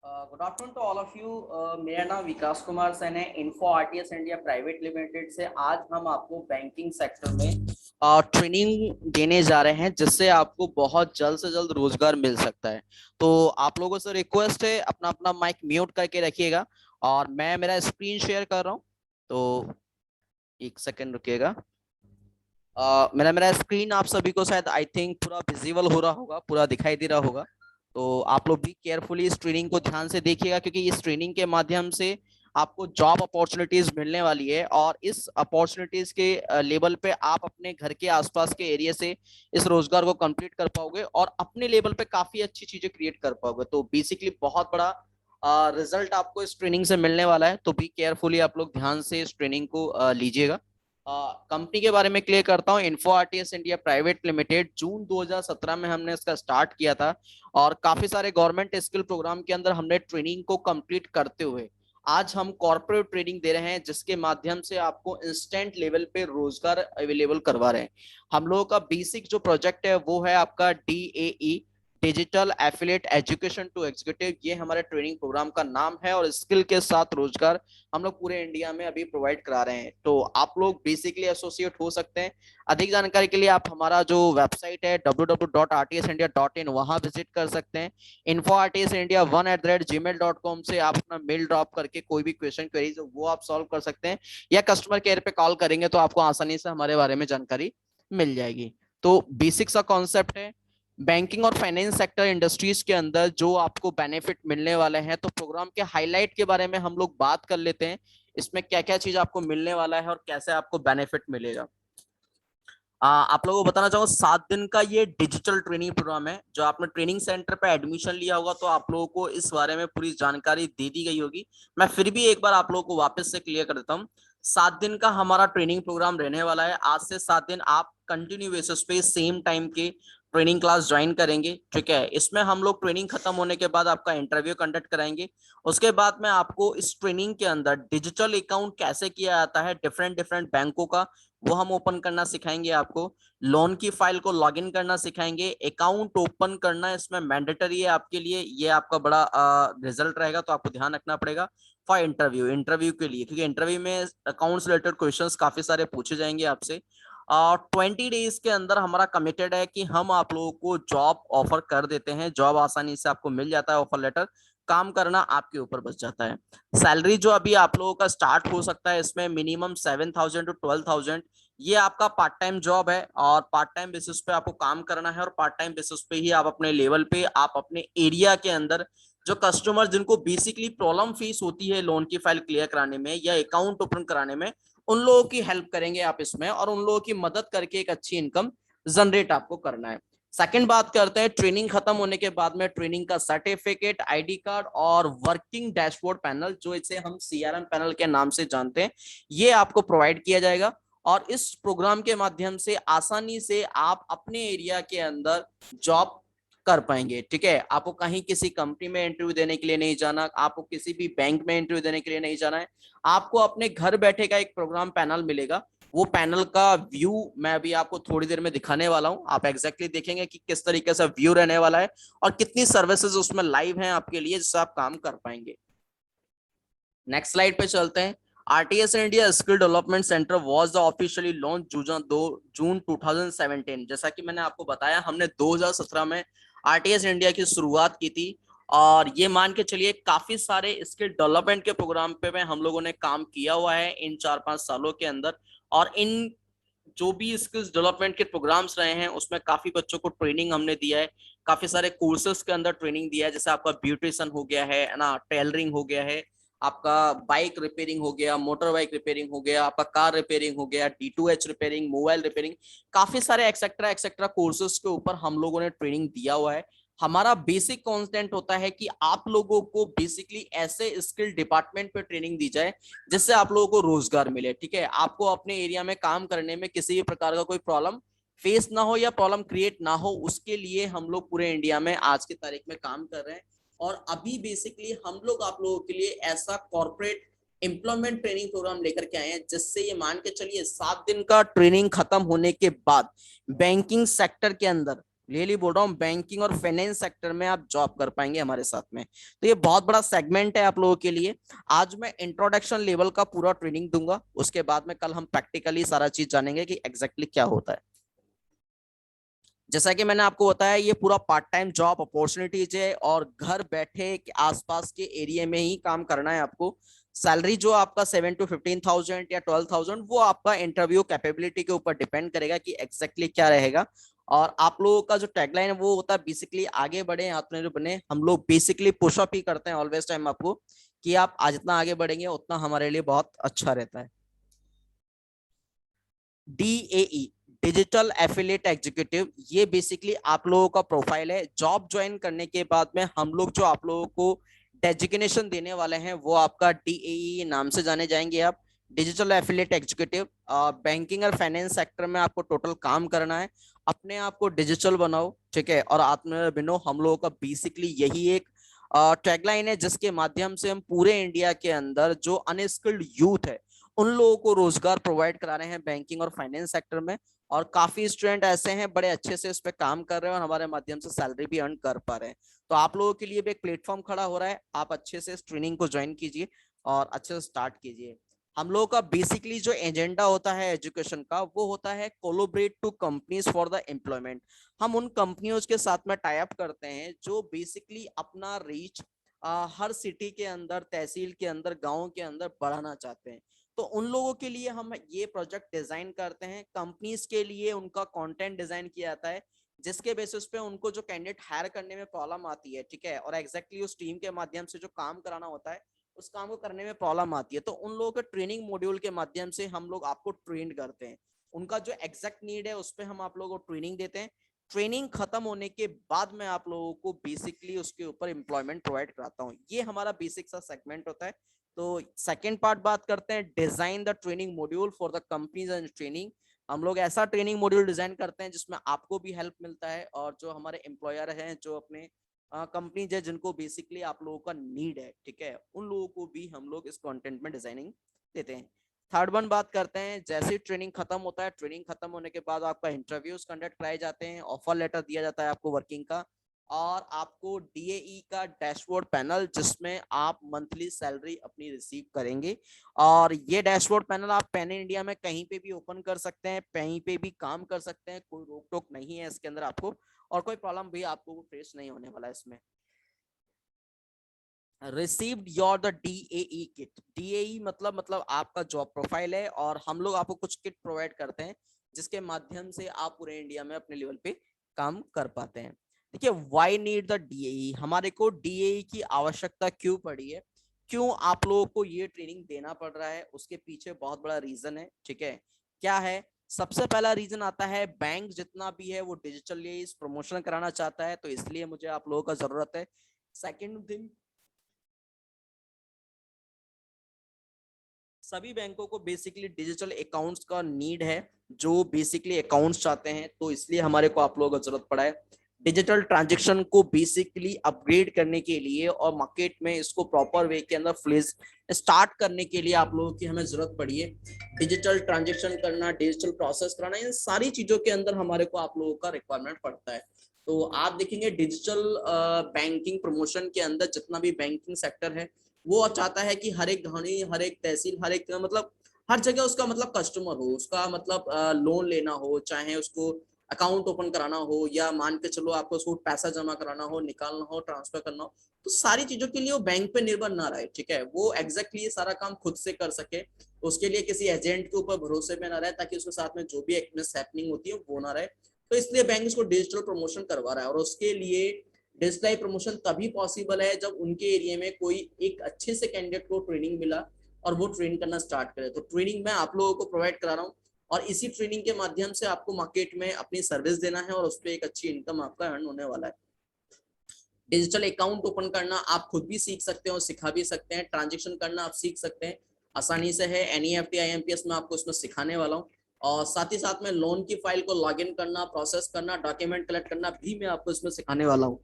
Good afternoon to all of you. मेरा नाम विकास कुमार सैन है, info RTS India private limited से। आज हम आपको बैंकिंग सेक्टर में ट्रेनिंग देने जा रहे हैं, जिससे आपको बहुत जल्द से जल्द रोजगार मिल सकता है। तो आप लोगों से रिक्वेस्ट है, अपना अपना माइक म्यूट करके रखिएगा और मैं मेरा स्क्रीन शेयर कर रहा हूँ। तो एक सेकेंड रुकिएगा। मेरा मेरा स्क्रीन आप सभी को शायद आई थिंक पूरा विजिबल हो रहा होगा, पूरा दिखाई दे रहा होगा। तो आप लोग भी केयरफुली इस ट्रेनिंग को ध्यान से देखिएगा, क्योंकि इस ट्रेनिंग के माध्यम से आपको जॉब अपॉर्चुनिटीज मिलने वाली है और इस अपॉर्चुनिटीज के लेवल पे आप अपने घर के आसपास के एरिया से इस रोजगार को कंप्लीट कर पाओगे और अपने लेवल पे काफी अच्छी चीजें क्रिएट कर पाओगे। तो बेसिकली बहुत बड़ा रिजल्ट आपको इस ट्रेनिंग से मिलने वाला है। तो बी केयरफुली आप लोग ध्यान से इस ट्रेनिंग को लीजिएगा। कंपनी के बारे में क्लियर करता हूँ। Info RTS India private limited June 2017 में हमने इसका स्टार्ट किया था और काफी सारे गवर्नमेंट स्किल प्रोग्राम के अंदर हमने ट्रेनिंग को कंप्लीट करते हुए आज हम कॉर्पोरेट ट्रेनिंग दे रहे हैं, जिसके माध्यम से आपको इंस्टेंट लेवल पे रोजगार अवेलेबल करवा रहे हैं। हम लोगों का बेसिक जो प्रोजेक्ट है वो है आपका DAE, digital affiliate education to executive. ये हमारे ट्रेनिंग प्रोग्राम का नाम है और स्किल के साथ रोजगार हम लोग पूरे इंडिया में अभी प्रोवाइड करा रहे हैं। तो आप लोग बेसिकली एसोसिएट हो सकते हैं। अधिक जानकारी के लिए आप हमारा जो वेबसाइट है www.rtsindia.in वहां विजिट कर सकते हैं। info@rtsindia1@gmail.com से आप अपना मेल ड्रॉप करके कोई भी क्वेश्चन क्वेरी वो आप सॉल्व कर सकते हैं, या कस्टमर केयर पे कॉल करेंगे तो आपको आसानी से हमारे बारे में जानकारी मिल जाएगी। तो बेसिक सा कॉन्सेप्ट है। बैंकिंग और फाइनेंस सेक्टर इंडस्ट्रीज के अंदर जो आपको बेनिफिट मिलने वाले हैं, तो प्रोग्राम के हाईलाइट के बारे में हम लोग बात कर लेते हैं। इसमें क्या क्या चीज आपको मिलने वाला है और कैसे आपको बेनिफिट मिलेगा। आप लोगों को बताना चाहूंगा, 7 दिन का ये डिजिटल ट्रेनिंग प्रोग्राम है। जो आपने ट्रेनिंग सेंटर पे एडमिशन लिया होगा तो आप लोगों को इस बारे में पूरी जानकारी दे दी गई होगी। मैं फिर भी एक बार आप लोगों को वापस से क्लियर कर देता हूँ। 7 दिन का हमारा ट्रेनिंग प्रोग्राम रहने वाला है। आज से 7 दिन आप कंटिन्यू बेसिस पे सेम टाइम के ट्रेनिंग क्लास ज्वाइन करेंगे। ठीक है, इसमें हम लोग ट्रेनिंग खत्म होने के बाद आपका इंटरव्यू कंडक्ट कराएंगे। उसके बाद में आपको इस ट्रेनिंग के अंदर डिजिटल अकाउंट कैसे किया जाता है डिफरेंट डिफरेंट बैंकों का, वो हम ओपन करना सिखाएंगे आपको। लोन की फाइल को लॉगिन करना सिखाएंगे। अकाउंट ओपन करना इसमें मैंडेटरी है आपके लिए, ये आपका बड़ा रिजल्ट रहेगा, तो आपको ध्यान रखना पड़ेगा। फॉर इंटरव्यू के लिए, क्योंकि इंटरव्यू में अकाउंट्स रिलेटेड क्वेश्चंस काफी सारे पूछे जाएंगे आपसे। 20 डेज के अंदर हमारा कमिटेड है कि हम आप लोगों को जॉब ऑफर कर देते हैं। जॉब आसानी से आपको मिल जाता है, ऑफर लेटर। काम करना आपके ऊपर बच जाता है। सैलरी जो अभी आप लोगों का स्टार्ट हो सकता है, इसमें मिनिमम 7,000 टू 12,000। ये आपका पार्ट टाइम जॉब है और पार्ट टाइम बेसिस पे आपको काम करना है और पार्ट टाइम बेसिस पे ही आप अपने लेवल पे, आप अपने एरिया के अंदर जो कस्टमर जिनको बेसिकली प्रॉब्लम फेस होती है लोन की फाइल क्लियर कराने में या अकाउंट ओपन कराने में, उन लोगों की हेल्प करेंगे आप इसमें, और उन लोगों की मदद करके एक अच्छी इनकम जनरेट आपको करना है। सेकंड बात करते हैं, ट्रेनिंग खत्म होने के बाद में ट्रेनिंग का सर्टिफिकेट, आईडी कार्ड और वर्किंग डैशबोर्ड पैनल, जो इसे हम CRM पैनल के नाम से जानते हैं, ये आपको प्रोवाइड किया जाएगा। और इस प्रोग्राम के माध्यम से आसानी से आप अपने एरिया के अंदर जॉब कर पाएंगे। ठीक है, आपको कहीं किसी कंपनी में इंटरव्यू देने के लिए नहीं जाना, आपको किसी भी बैंक में इंटरव्यू देने के लिए नहीं जाना है। आपको अपने घर बैठे का एक प्रोग्राम पैनल मिलेगा। वो पैनल का व्यू मैं अभी आपको थोड़ी देर में दिखाने वाला हूं। आप एग्जैक्टली देखेंगे कि किस तरीके से व्यू रहने वाला है और कितनी सर्विसेज उसमें लाइव हैं आपके लिए, जिससे आप काम कर पाएंगे। नेक्स्ट स्लाइड पे चलते हैं। RTS India skill development centre was the officially launch June 2017। जैसा कि मैंने आपको बताया, हमने 2017 में आरटीएस इंडिया की शुरुआत की थी और ये मान के चलिए काफी सारे स्किल डेवलपमेंट के प्रोग्राम पे में हम लोगों ने काम किया हुआ है इन 4-5 सालों के अंदर। और इन जो भी स्किल्स डेवलपमेंट के प्रोग्राम्स रहे हैं उसमें काफी बच्चों को ट्रेनिंग हमने दिया है। काफी सारे कोर्सेज के अंदर ट्रेनिंग दिया है, जैसे आपका ब्यूटिशियन हो गया है ना, टेलरिंग हो गया है, आपका बाइक रिपेयरिंग हो गया, मोटर बाइक रिपेयरिंग हो गया, आपका कार रिपेयरिंग हो गया, D2H रिपेयरिंग, मोबाइल रिपेयरिंग, काफी सारे एक्सेट्रा एक्सेट्रा कोर्सेज के ऊपर हम लोगों ने ट्रेनिंग दिया हुआ है। हमारा बेसिक कॉन्सेप्ट होता है कि आप लोगों को बेसिकली ऐसे स्किल डिपार्टमेंट पे ट्रेनिंग दी जाए जिससे आप लोगों को रोजगार मिले। ठीक है, आपको अपने एरिया में काम करने में किसी भी प्रकार का कोई प्रॉब्लम फेस ना हो या प्रॉब्लम क्रिएट ना हो, उसके लिए हम लोग पूरे इंडिया में आज की तारीख में काम कर रहे हैं। और अभी बेसिकली हम लोग आप लोगों के लिए ऐसा कॉर्पोरेट एम्प्लॉयमेंट ट्रेनिंग प्रोग्राम लेकर के आए हैं, जिससे ये मान के चलिए 7 दिन का ट्रेनिंग खत्म होने के बाद बैंकिंग सेक्टर के अंदर क्लियरली बोल रहा हूँ, बैंकिंग और फाइनेंस सेक्टर में आप जॉब कर पाएंगे हमारे साथ में। तो ये बहुत बड़ा सेगमेंट है आप लोगों के लिए। आज मैं इंट्रोडक्शन लेवल का पूरा ट्रेनिंग दूंगा, उसके बाद में कल हम प्रैक्टिकली सारा चीज जानेंगे कि एग्जैक्टली क्या होता है। जैसा कि मैंने आपको बताया, ये पूरा पार्ट टाइम जॉब अपॉर्चुनिटीज है और घर बैठे के आसपास के एरिया में ही काम करना है आपको। सैलरी जो आपका 7 to 15,000 या 12,000, वो आपका इंटरव्यू कैपेबिलिटी के ऊपर डिपेंड करेगा कि एग्जैक्टली क्या रहेगा। और आप लोगों का जो टैगलाइन है वो होता है बेसिकली आगे बढ़े आत्मनिर्भर बने। हम लोग बेसिकली पुशअप ही करते हैं ऑलवेज टाइम आपको, कि आप आज जितना आगे बढ़ेंगे उतना हमारे लिए बहुत अच्छा रहता है। DAE, डिजिटल एफिलिएट एग्जीक्यूटिव, ये बेसिकली आप लोगों का प्रोफाइल है। जॉब ज्वाइन करने के बाद में हम लोग जो आप लोगों को डेजिग्नेशन देने वाले हैं वो आपका DAE नाम से जाने जाएंगे। आप डिजिटल एफिलिएट एग्जीक्यूटिव, बैंकिंग और फाइनेंस सेक्टर में आपको टोटल काम करना है। अपने आप को डिजिटल बनाओ, ठीक है, और आत्मनिर्भर बनो। हम लोगों का बेसिकली यही एक टैगलाइन है जिसके माध्यम से हम पूरे इंडिया के अंदर जो अनस्किल्ड यूथ है उन लोगों को रोजगार प्रोवाइड करा रहे हैं बैंकिंग और फाइनेंस सेक्टर में। और काफी स्टूडेंट ऐसे हैं बड़े अच्छे से इस पे काम कर रहे हैं और हमारे माध्यम से सैलरी भी अर्न कर पा रहे हैं। तो आप लोगों के लिए भी एक प्लेटफॉर्म खड़ा हो रहा है, आप अच्छे से इस ट्रेनिंग को ज्वाइन कीजिए और अच्छे से स्टार्ट कीजिए। हम लोगों का बेसिकली जो एजेंडा होता है एजुकेशन का, वो होता है collaborate to companies for the employment. हम उन कंपनियों के साथ में टाई अप करते हैं जो बेसिकली अपना रीच हर सिटी के अंदर, तहसील के अंदर, गांव के अंदर बढ़ाना चाहते हैं। तो उन लोगों के लिए हम ये प्रोजेक्ट डिजाइन करते हैं। कंपनीज के लिए उनका कंटेंट डिजाइन किया जाता है जिसके बेसिस पे उनको जो कैंडिडेट हायर करने में प्रॉब्लम आती है, ठीक है, और एग्जैक्टली उस टीम के माध्यम से जो काम कराना होता है उस काम को करने में प्रॉब्लम आती है, तो उन लोगों के ट्रेनिंग मॉड्यूल के माध्यम से हम लोग आपको ट्रेन करते हैं। उनका जो एग्जैक्ट नीड है उस पर हम आप लोगों को ट्रेनिंग देते हैं। ट्रेनिंग खत्म होने के बाद में आप लोगों को बेसिकली उसके ऊपर एम्प्लॉयमेंट प्रोवाइड कराता हूँ। ये हमारा बेसिक सा सेगमेंट होता है। तो सेकेंड पार्ट बात करते हैं, design the training module for the companies and training. हम लोग ऐसा ट्रेनिंग मॉड्यूल डिजाइन करते हैं जिसमें आपको भी हेल्प मिलता है और जो हमारे एम्प्लॉयर हैं, जो अपने कंपनीज है जिनको बेसिकली आप लोगों का नीड है, ठीक है, उन लोगों को भी हम लोग इस कंटेंट में डिजाइनिंग देते हैं। थर्ड वन बात करते हैं, जैसे ट्रेनिंग खत्म होता है, ट्रेनिंग खत्म होने के बाद आपका इंटरव्यूज कंडक्ट कराए जाते हैं, ऑफर लेटर दिया जाता है आपको वर्किंग का, और आपको DAE का डैशबोर्ड पैनल जिसमें आप मंथली सैलरी अपनी रिसीव करेंगे। और ये डैशबोर्ड पैनल आप पैन इंडिया में कहीं पे भी ओपन कर सकते हैं, कहीं पे भी काम कर सकते हैं, कोई रोक टोक नहीं है इसके अंदर आपको, और कोई प्रॉब्लम भी आपको फेस नहीं होने वाला है इसमें। Received your the DAE kit. DAE मतलब आपका जॉब प्रोफाइल है और हम लोग आपको कुछ किट प्रोवाइड करते हैं जिसके माध्यम से आप पूरे इंडिया में अपने लेवल पे काम कर पाते हैं। देखिए, व्हाई नीड द DAE, हमारे को DAE की आवश्यकता क्यों पड़ी है, क्यों आप लोगों को ये ट्रेनिंग देना पड़ रहा है, उसके पीछे बहुत बड़ा रीजन है, ठीक है। क्या है? सबसे पहला रीजन आता है, बैंक जितना भी है वो डिजिटली प्रमोशन कराना चाहता है, तो इसलिए मुझे आप लोगों का जरूरत है। सेकेंड थिंग, सभी बैंकों को बेसिकली डिजिटल अकाउंट्स का नीड है, जो बेसिकली अकाउंट्स चाहते हैं, तो इसलिए हमारे को आप लोगों को जरूरत पड़ा है। डिजिटल ट्रांजैक्शन को बेसिकली अपग्रेड करने के लिए और मार्केट में इसको प्रॉपर वे के अंदर फ्लेज स्टार्ट करने के लिए आप लोगों की हमें जरूरत पड़ी है। डिजिटल ट्रांजैक्शन करना, डिजिटल प्रोसेस कराना, इन सारी चीजों के अंदर हमारे को आप लोगों का रिक्वायरमेंट पड़ता है। तो आप देखेंगे डिजिटल बैंकिंग प्रमोशन के अंदर जितना भी बैंकिंग सेक्टर है वो चाहता है कि हर एक घानी, हर एक तहसील, हर एक मतलब हर जगह उसका मतलब कस्टमर हो, उसका मतलब लोन लेना हो, चाहे उसको अकाउंट ओपन कराना हो, या मान के चलो आपको उसको पैसा जमा कराना हो, निकालना हो, ट्रांसफर करना हो, तो सारी चीजों के लिए वो बैंक पे निर्भर ना रहे, ठीक है, वो एग्जैक्टली ये सारा काम खुद से कर सके। उसके लिए किसी एजेंट के ऊपर भरोसे में ना रहे, ताकि उसके साथ में जो भी हैपनिंग होती है वो ना रहे। तो इसलिए बैंक इसको डिजिटल प्रमोशन करवा रहा है, और उसके लिए डिजिटल प्रमोशन तभी पॉसिबल है जब उनके एरिया में कोई एक अच्छे से कैंडिडेट को ट्रेनिंग मिला और वो ट्रेन करना स्टार्ट करे। तो ट्रेनिंग मैं आप लोगों को प्रोवाइड करा रहा हूँ, और इसी ट्रेनिंग के माध्यम से आपको मार्केट में अपनी सर्विस देना है और उस पर एक अच्छी इनकम आपका अर्न होने वाला है। डिजिटल अकाउंट ओपन करना आप खुद भी सीख सकते हो, सिखा भी सकते हैं। ट्रांजेक्शन करना आप सीख सकते हैं, आसानी से है। NEFT IMPS में आपको इसमें सिखाने वाला हूँ, और साथ ही साथ में लोन की फाइल को लॉग इन करना, प्रोसेस करना, डॉक्यूमेंट कलेक्ट करना भी मैं आपको इसमें सिखाने वाला हूँ।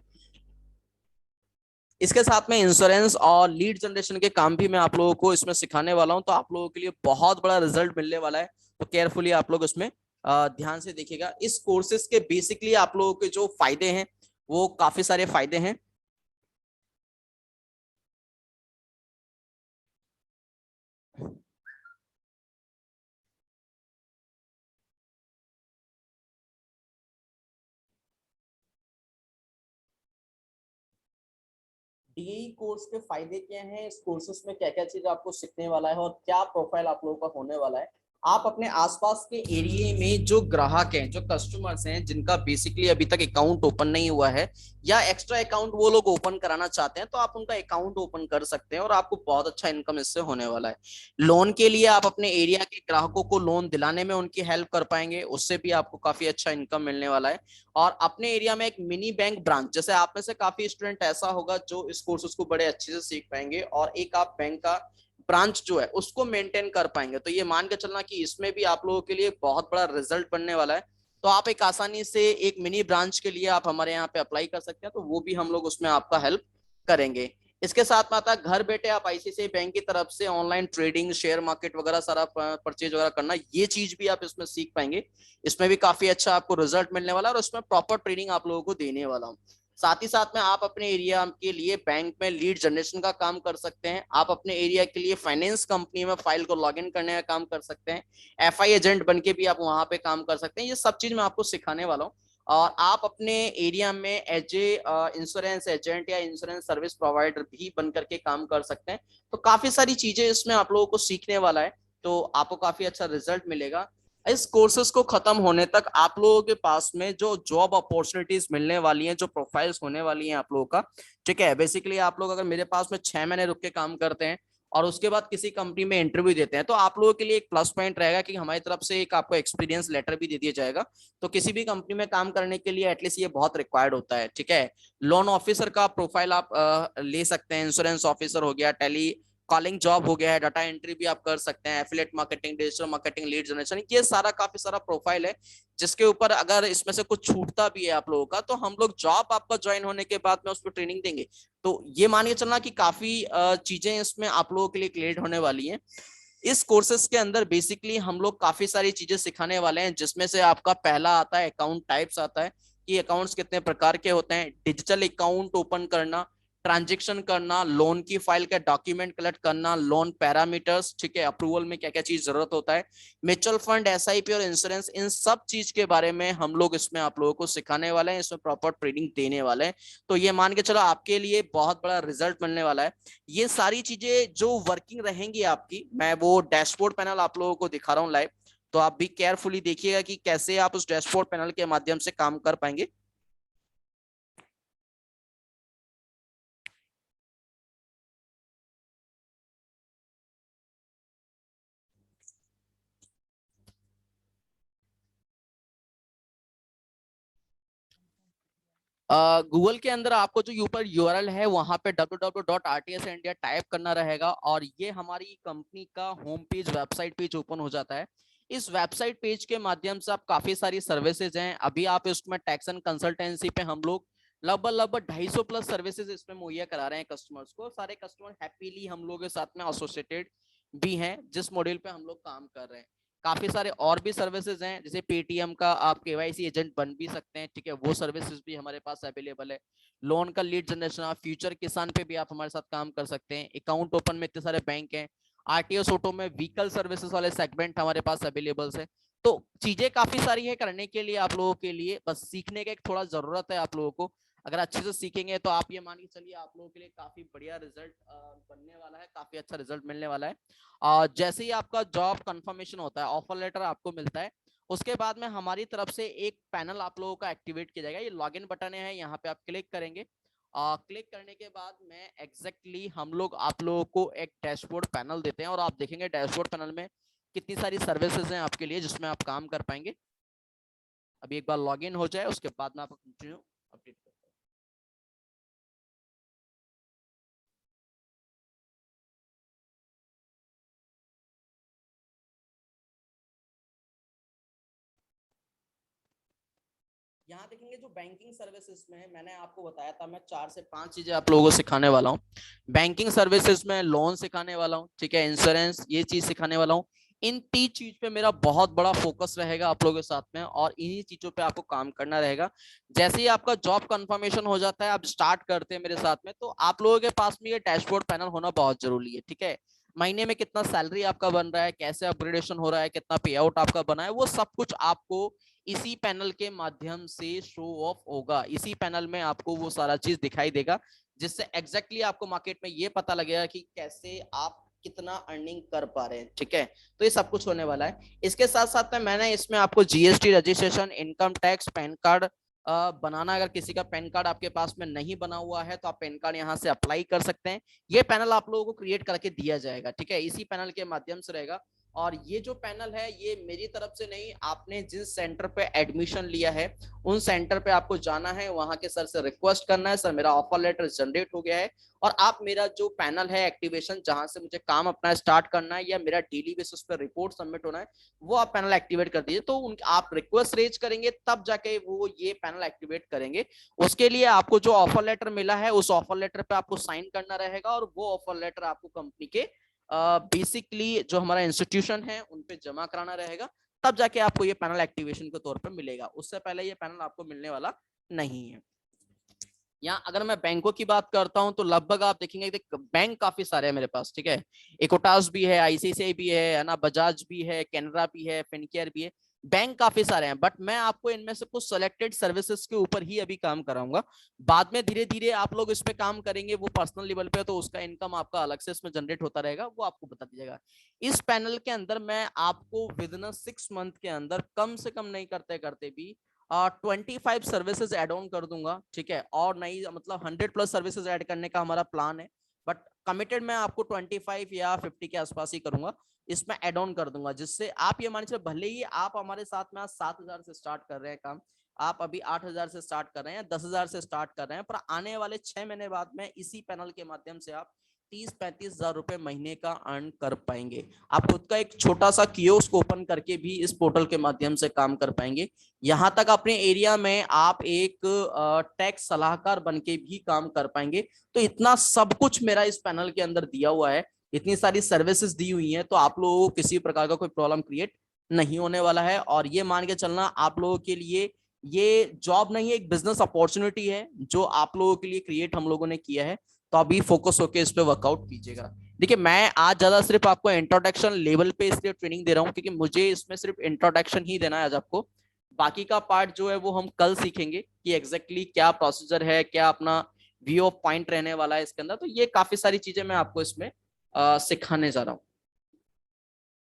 इसके साथ में इंश्योरेंस और लीड जनरेशन के काम भी मैं आप लोगों को इसमें सिखाने वाला हूं, तो आप लोगों के लिए बहुत बड़ा रिजल्ट मिलने वाला है, तो केयरफुली आप लोग इसमें ध्यान से देखिएगा। इस कोर्सेज के बेसिकली आप लोगों के जो फायदे हैं वो काफी सारे फायदे हैं। डीई कोर्स के फायदे क्या हैं, इस कोर्सेस में क्या क्या चीज आपको सीखने वाला है और क्या प्रोफाइल आप लोगों का होने वाला है। आप अपने आसपास के एरिया में जो ग्राहक हैं, जो कस्टमर्स हैं, जिनका बेसिकली अभी तक अकाउंट ओपन नहीं हुआ है या एक्स्ट्रा अकाउंट वो लोग ओपन कराना चाहते हैं, तो आप उनका अकाउंट ओपन कर सकते हैं और आपको बहुत अच्छा इनकम इससे होने वाला है। लोन के लिए आप अपने एरिया के ग्राहकों को लोन दिलाने में उनकी हेल्प कर पाएंगे, उससे भी आपको काफी अच्छा इनकम मिलने वाला है। और अपने एरिया में एक मिनी बैंक ब्रांच, जैसे आप में से काफी स्टूडेंट ऐसा होगा जो इस कोर्सेज को बड़े अच्छे से सीख पाएंगे और एक आप बैंक का ब्रांच जो है उसको मेंटेन कर पाएंगे, तो ये मान के चलना कि इसमें भी आप लोगों के लिए बहुत बड़ा रिजल्ट बनने वाला है। तो आप एक आसानी से एक मिनी ब्रांच के लिए आप हमारे यहाँ पे अप्लाई कर सकते हैं, तो वो भी हम लोग उसमें आपका हेल्प करेंगे। इसके साथ में आता घर बैठे आप आईसीआईसीआई बैंक की तरफ से ऑनलाइन ट्रेडिंग, शेयर मार्केट वगैरह सारा परचेज वगैरह करना, ये चीज भी आप इसमें सीख पाएंगे। इसमें भी काफी अच्छा आपको रिजल्ट मिलने वाला है और उसमें प्रॉपर ट्रेनिंग आप लोगों को देने वाला हूँ। साथ ही साथ में आप अपने एरिया के लिए बैंक में लीड जनरेशन का काम कर सकते हैं, आप अपने एरिया के लिए फाइनेंस कंपनी में फाइल को लॉग इन करने का काम कर सकते हैं, एफआई एजेंट बन के भी आप वहां पे काम कर सकते हैं। ये सब चीज मैं आपको सिखाने वाला हूँ। और आप अपने एरिया में एज ए इंश्योरेंस एजेंट या इंश्योरेंस सर्विस प्रोवाइडर भी बन करके काम कर सकते हैं। तो काफी सारी चीजें इसमें आप लोगों को सीखने वाला है, तो आपको काफी अच्छा रिजल्ट मिलेगा। इस कोर्सेज को खत्म होने तक आप लोगों के पास में जो जॉब अपॉर्चुनिटीज मिलने वाली हैं, जो प्रोफाइल्स होने वाली हैं आप लोगों का, ठीक है। बेसिकली आप लोग अगर मेरे पास में 6 महीने रुक के काम करते हैं और उसके बाद किसी कंपनी में इंटरव्यू देते हैं, तो आप लोगों के लिए एक प्लस पॉइंट रहेगा कि हमारी तरफ से एक आपको एक्सपीरियंस लेटर भी दे दिया जाएगा। तो किसी भी कंपनी में काम करने के लिए एटलीस्ट ये बहुत रिक्वायर्ड होता है, ठीक है। लोन ऑफिसर का प्रोफाइल आप ले सकते हैं, इंश्योरेंस ऑफिसर हो गया, टेली कॉलिंग जॉब हो गया है, डाटा एंट्री भी आप कर सकते हैं, affiliate marketing, digital marketing, lead generation, ये सारा काफी सारा प्रोफाइल है जिसके ऊपर अगर इसमें से कुछ छूटता भी है आप लोगों का, तो हम लोग जॉब आपका ज्वाइन होने के बाद में उस पर ट्रेनिंग देंगे। तो ये मानिए चलना कि काफी चीजें इसमें आप लोगों के लिए क्लियर होने वाली हैं। इस कोर्सेज के अंदर बेसिकली हम लोग काफी सारी चीजें सिखाने वाले हैं, जिसमें से आपका पहला आता है अकाउंट टाइप्स आता है कि अकाउंट्स कितने प्रकार के होते हैं, डिजिटल अकाउंट ओपन करना, ट्रांजेक्शन करना, लोन की फाइल का डॉक्यूमेंट कलेक्ट करना, लोन पैरामीटर्स, ठीक है, अप्रूवल में क्या क्या चीज जरूरत होता है, म्यूचुअल फंड, एसआईपी और इंश्योरेंस, इन सब चीज के बारे में हम लोग इसमें आप लोगों को सिखाने वाले हैं, इसमें प्रॉपर ट्रेनिंग देने वाले हैं। तो ये मान के चलो आपके लिए बहुत बड़ा रिजल्ट मिलने वाला है। ये सारी चीजें जो वर्किंग रहेंगी आपकी, मैं वो डैशबोर्ड पैनल आप लोगों को दिखा रहा हूँ लाइव, तो आप भी केयरफुली देखिएगा कि कैसे आप उस डैशबोर्ड पैनल के माध्यम से काम कर पाएंगे। गूगल के अंदर आपको जो ऊपर यूआरएल है वहां पे www.rtsindia टाइप करना रहेगा और ये हमारी कंपनी का home page, website page open हो जाता है। इस वेबसाइट पेज के माध्यम से आप काफी सारी सर्विसेज हैं, अभी आप इसमें टैक्स एंड कंसल्टेंसी पे हम लोग लगभग लगभग 250 प्लस सर्विसेज इसमें मुहैया करा रहे हैं कस्टमर्स को। सारे कस्टमर हैप्पीली हम लोग के साथ में एसोसिएटेड भी हैं जिस मॉड्यूल पे हम लोग काम कर रहे हैं। काफी सारे और भी सर्विसेज हैं, जैसे पेटीएम का आप केवाईसी एजेंट बन भी सकते हैं, ठीक है, वो सर्विसेज भी हमारे पास अवेलेबल है। लोन का लीड जनरेशन, आप फ्यूचर किसान पे भी आप हमारे साथ काम कर सकते हैं। अकाउंट ओपन में इतने सारे बैंक हैं। आरटीओ ऑटो में व्हीकल सर्विसेज वाले सेगमेंट हमारे पास अवेलेबल है। तो चीजें काफी सारी है करने के लिए आप लोगों के लिए, बस सीखने का एक थोड़ा जरूरत है आप लोगों को। अगर अच्छे से सीखेंगे तो आप ये मान के चलिए आप लोगों के लिए काफी बढ़िया रिजल्ट बनने वाला है, काफी अच्छा रिजल्ट मिलने वाला है। जैसे ही आपका जॉब कंफर्मेशन होता है, ऑफर लेटर आपको मिलता है, उसके बाद में हमारी तरफ से एक पैनल आप लोगों का एक्टिवेट किया जाएगा। ये लॉगिन बटन है, यहाँ पे आप क्लिक करेंगे। क्लिक करने के बाद में एग्जैक्टली हम लोग आप लोगों को एक डैशबोर्ड पैनल देते हैं और आप देखेंगे डैशबोर्ड पैनल में कितनी सारी सर्विसेज हैं आपके लिए जिसमें आप काम कर पाएंगे। अभी एक बार लॉगिन हो जाए उसके बाद में आप कंटिन्यू अपडेट करें। यहाँ देखेंगे जो बैंकिंग सर्विसेज में मैंने आपको बताया था, मैं 4 से 5 चीजें आप लोगों को सिखाने वाला हूँ। बैंकिंग सर्विसेज में लोन सिखाने वाला हूँ, ठीक है, इंश्योरेंस ये चीज सिखाने वाला हूँ, इन 3 चीज पे मेरा बहुत बड़ा फोकस रहेगा आप लोगों के साथ में, और इन्हीं चीजों पे आपको काम करना रहेगा। जैसे ही आपका जॉब कंफर्मेशन हो जाता है, आप स्टार्ट करते हैं मेरे साथ में, तो आप लोगों के पास में ये डैशबोर्ड पैनल होना बहुत जरूरी है, ठीक है। महीने में कितना सैलरी आपका बन रहा है, कैसे अपग्रेडेशन हो रहा है, कितना पे आउट आपका बना है, वो सब कुछ आपको इसी पैनल के माध्यम से शो ऑफ होगा। इसी पैनल में आपको वो सारा चीज दिखाई देगा, जिससे एग्जैक्टली आपको मार्केट में ये पता लगेगा कि कैसे आप कितना अर्निंग कर पा रहे हैं, ठीक है। तो ये सब कुछ होने वाला है। इसके साथ साथ में मैंने इसमें आपको GST registration, income tax, PAN card बनाना, अगर किसी का पैन कार्ड आपके पास में नहीं बना हुआ है तो आप पैन कार्ड यहाँ से अप्लाई कर सकते हैं। ये पैनल आप लोगों को क्रिएट करके दिया जाएगा, ठीक है, इसी पैनल के माध्यम से रहेगा। और ये जो पैनल है ये मेरी तरफ से नहीं, आपने जिस सेंटर पे एडमिशन लिया है उन सेंटर पे आपको जाना है, वहां के सर से रिक्वेस्ट करना है, सर मेरा ऑफर लेटर जनरेट हो गया है और आप मेरा जो पैनल है एक्टिवेशन, जहां से मुझे काम अपना स्टार्ट करना है या मेरा डेली बेसिस पे रिपोर्ट सबमिट होना है, वो आप पैनल एक्टिवेट कर दीजिए। तो आप रिक्वेस्ट रेज करेंगे तब जाके वो ये पैनल एक्टिवेट करेंगे। उसके लिए आपको जो ऑफर लेटर मिला है उस ऑफर लेटर पे आपको साइन करना रहेगा, और वो ऑफर लेटर आपको कंपनी के बेसिकली जो हमारा इंस्टीट्यूशन है उन पे जमा कराना रहेगा, तब जाके आपको ये पैनल एक्टिवेशन के तौर पर मिलेगा। उससे पहले ये पैनल आपको मिलने वाला नहीं है। यहाँ अगर मैं बैंकों की बात करता हूं तो लगभग आप देखेंगे बैंक काफी सारे हैं मेरे पास, ठीक है। इकोटास भी है, आईसीआईसीआई भी है ना, बजाज भी है, कैनरा भी है, फिनकेयर भी है। बैंक काफी सारे हैं, बट मैं आपको इनमें से कुछ सेलेक्टेड सर्विसेज के ऊपर ही अभी काम कराऊंगा। बाद में धीरे धीरे आप लोग इस पे काम करेंगे, वो पर्सनल लेवल पे, तो उसका इनकम आपका अलग से इसमें जनरेट होता रहेगा, वो आपको बता दीजिएगा। इस पैनल के अंदर मैं आपको विद इन 6 मंथ के अंदर कम से कम नहीं करते करते भी 25 सर्विसेज एड ऑन कर दूंगा, ठीक है। और नहीं मतलब 100+ सर्विसेज ऐड करने का हमारा प्लान है, बट कमिटेड मैं आपको 25 या 50 के आसपास ही करूंगा, इसमें एड ऑन कर दूंगा। जिससे आप ये मान चलिए, भले ही आप हमारे साथ में आज 7,000 से स्टार्ट कर रहे हैं काम, आप अभी 8,000 से स्टार्ट कर रहे हैं, 10,000 से स्टार्ट कर रहे हैं, पर आने वाले 6 महीने बाद में इसी पैनल के माध्यम से आप 30-35 हजार रुपए महीने का अर्न कर पाएंगे। आप खुद का एक छोटा सा कियोस्क ओपन करके भी इस पोर्टल के माध्यम से काम कर पाएंगे। यहाँ तक अपने एरिया में आप एक टैक्स सलाहकार बन के भी काम कर पाएंगे। तो इतना सब कुछ मेरा इस पैनल के अंदर दिया हुआ है, इतनी सारी सर्विसेज दी हुई हैं, तो आप लोगों को किसी प्रकार का कोई प्रॉब्लम क्रिएट नहीं होने वाला है। और ये मान के चलना, आप लोगों के लिए ये जॉब नहीं है, एक बिजनेस अपॉर्चुनिटी है जो आप लोगों के लिए क्रिएट हम लोगों ने किया है। तो अभी फोकस होकर इस पे वर्कआउट कीजिएगा। देखिए, मैं आज ज्यादा सिर्फ आपको इंट्रोडक्शन लेवल पे इसलिए ट्रेनिंग दे रहा हूँ क्योंकि मुझे इसमें सिर्फ इंट्रोडक्शन ही देना है आज आपको। बाकी का पार्ट जो है वो हम कल सीखेंगे कि एग्जैक्टली क्या प्रोसीजर है, क्या अपना व्यू ऑफ पॉइंट रहने वाला है इसके अंदर। तो ये काफी सारी चीजें मैं आपको इसमें सिखाने जा रहा हूँ।